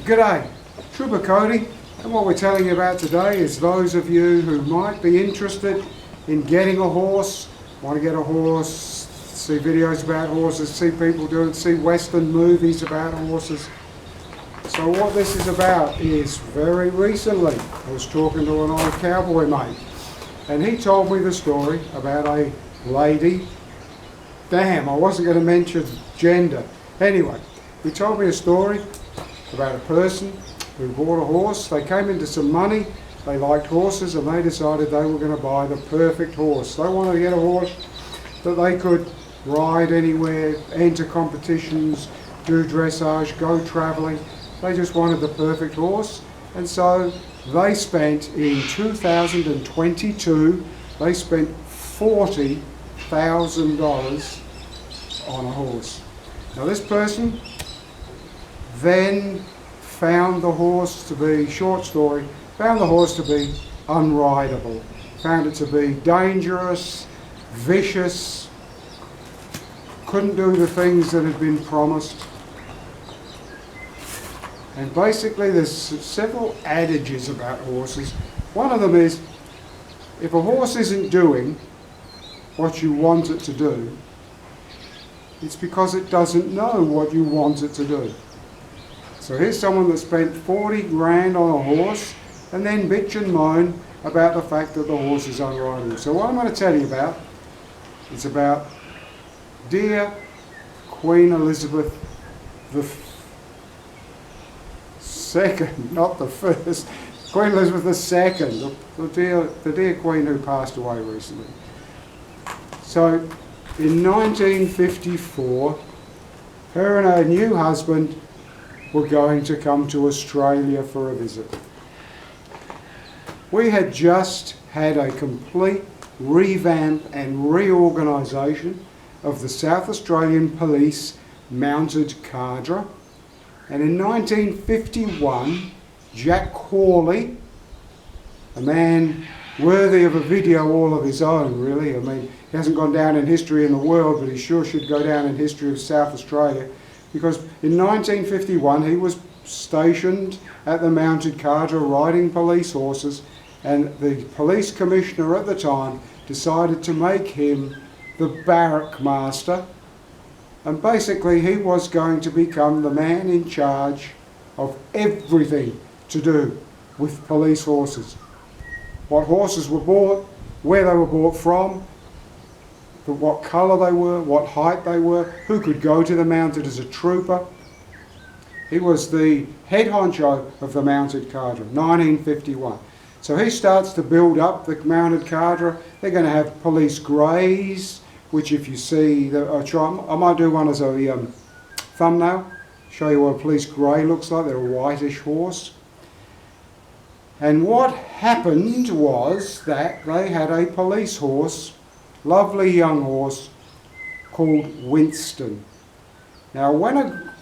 G'day, Trooper Cody, and what we're telling you about today is those of you who might be interested in getting a horse, want to get a horse, see videos about horses, see people do it, see western movies about horses. So what this is about is very recently I was talking to an old cowboy mate and he told me the story about a lady. Damn, I wasn't going to mention gender. Anyway, he told me a story about a person who bought a horse. They came into some money, they liked horses, and they decided they were going to buy the perfect horse. They wanted to get a horse that they could ride anywhere, enter competitions, do dressage, go travelling. They just wanted the perfect horse, and so they spent, in 2022, they spent $40,000 on a horse. Now this person then found the horse to be, short story, found the horse to be unrideable, found it to be dangerous, vicious, couldn't do the things that had been promised. And basically there's several adages about horses. One of them is, if a horse isn't doing what you want it to do, it's because it doesn't know what you want it to do. So here's someone that spent 40 grand on a horse and then bitch and moan about the fact that the horse is unrideable. So what I'm going to tell you about, it's about dear Queen Elizabeth the Second, not the first, Queen Elizabeth II, the dear Queen who passed away recently. So in 1954, her and her new husband were going to come to Australia for a visit. We had just had a complete revamp and reorganisation of the South Australian Police mounted cadre, and in 1951 Jack Hawley, a man worthy of a video all of his own really, I mean he hasn't gone down in history in the world, but he sure should go down in history of South Australia, because in 1951 he was stationed at the mounted cadre riding police horses, and the police commissioner at the time decided to make him the barrack master, and basically he was going to become the man in charge of everything to do with police horses. What horses were bought, where they were bought from, what colour they were, what height they were, who could go to the mounted as a trooper. He was the head honcho of the mounted cadre, 1951. So he starts to build up the mounted cadre. They're going to have police greys, which if you see, I might do one as a thumbnail, show you what a police grey looks like. They're a whitish horse. And what happened was that they had a police horse, lovely young horse, called Winston. Now when a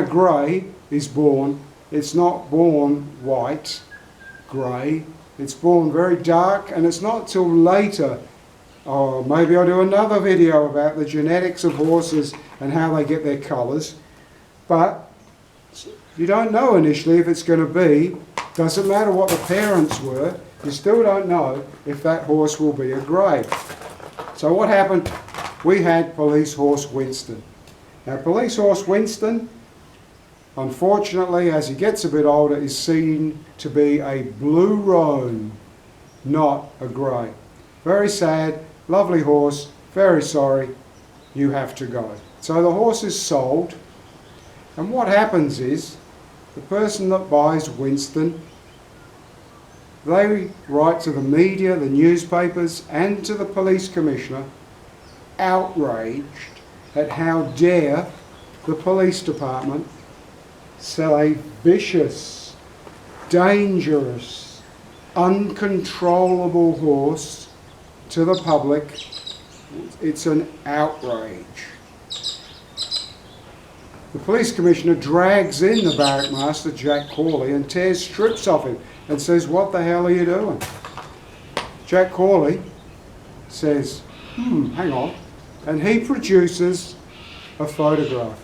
grey is born, it's not born white, grey, it's born very dark, and it's not till later, oh, maybe I'll do another video about the genetics of horses and how they get their colours, but you don't know initially if it's going to be, doesn't matter what the parents were, you still don't know if that horse will be a grey. So what happened? We had police horse Winston. Now police horse Winston, unfortunately as he gets a bit older, is seen to be a blue roan, not a grey. Very sad, lovely horse, very sorry, you have to go. So the horse is sold, and what happens is, the person that buys Winston, they write to the media, the newspapers, and to the police commissioner, outraged at how dare the police department sell a vicious, dangerous, uncontrollable horse to the public. It's an outrage. The police commissioner drags in the barrack master, Jack Hawley, and tears strips off him and says, "What the hell are you doing?" Jack Hawley says, hang on, and he produces a photograph.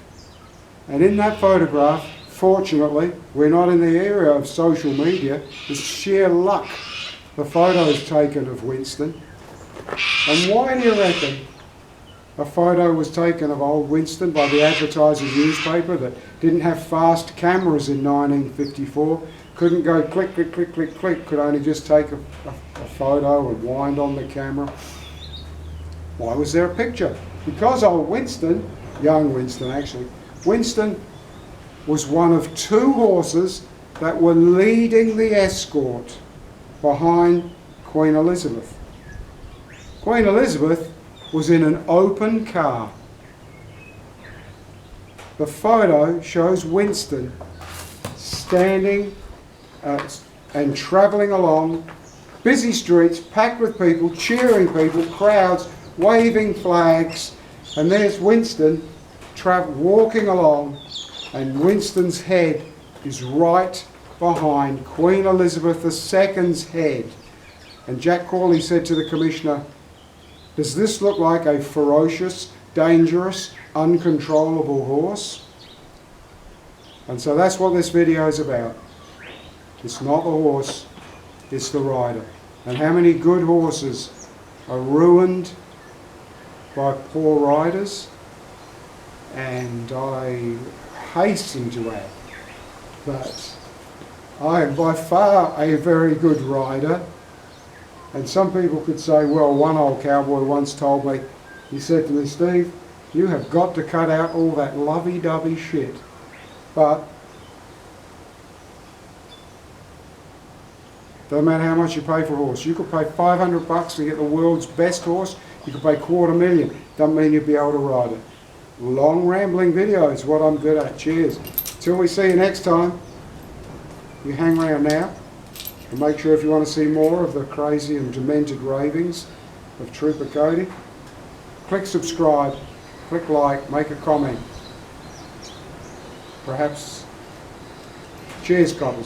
And in that photograph, Fortunately, we're not in the area of social media. It's sheer luck the photo's taken of Winston. And why do you reckon a photo was taken of old Winston by the advertising newspaper that didn't have fast cameras in 1954, couldn't go click, click, click, click, click, could only just take a photo and wind on the camera? Why was there a picture? Because old Winston, young Winston actually, Winston was one of 2 horses that were leading the escort behind Queen Elizabeth. Queen Elizabeth was in an open car. The photo shows Winston standing and travelling along busy streets packed with people, cheering people, crowds, waving flags, and there's Winston walking along, and Winston's head is right behind Queen Elizabeth II's head. And Jack Cawley said to the Commissioner, "Does this look like a ferocious, dangerous, uncontrollable horse?" And so that's what this video is about. It's not the horse, it's the rider. And how many good horses are ruined by poor riders? And I hasten to add that I am by far a very good rider. And some people could say, well, one old cowboy once told me, he said to me, "Steve, you have got to cut out all that lovey-dovey shit." But doesn't matter how much you pay for a horse. You could pay $500 to get the world's best horse. You could pay $250,000. Doesn't mean you'll be able to ride it. Long rambling video is what I'm good at. Cheers. Till we see you next time, you hang around now. And make sure if you want to see more of the crazy and demented ravings of Trooper Cody, click subscribe, click like, make a comment. Perhaps. Cheers, coppers.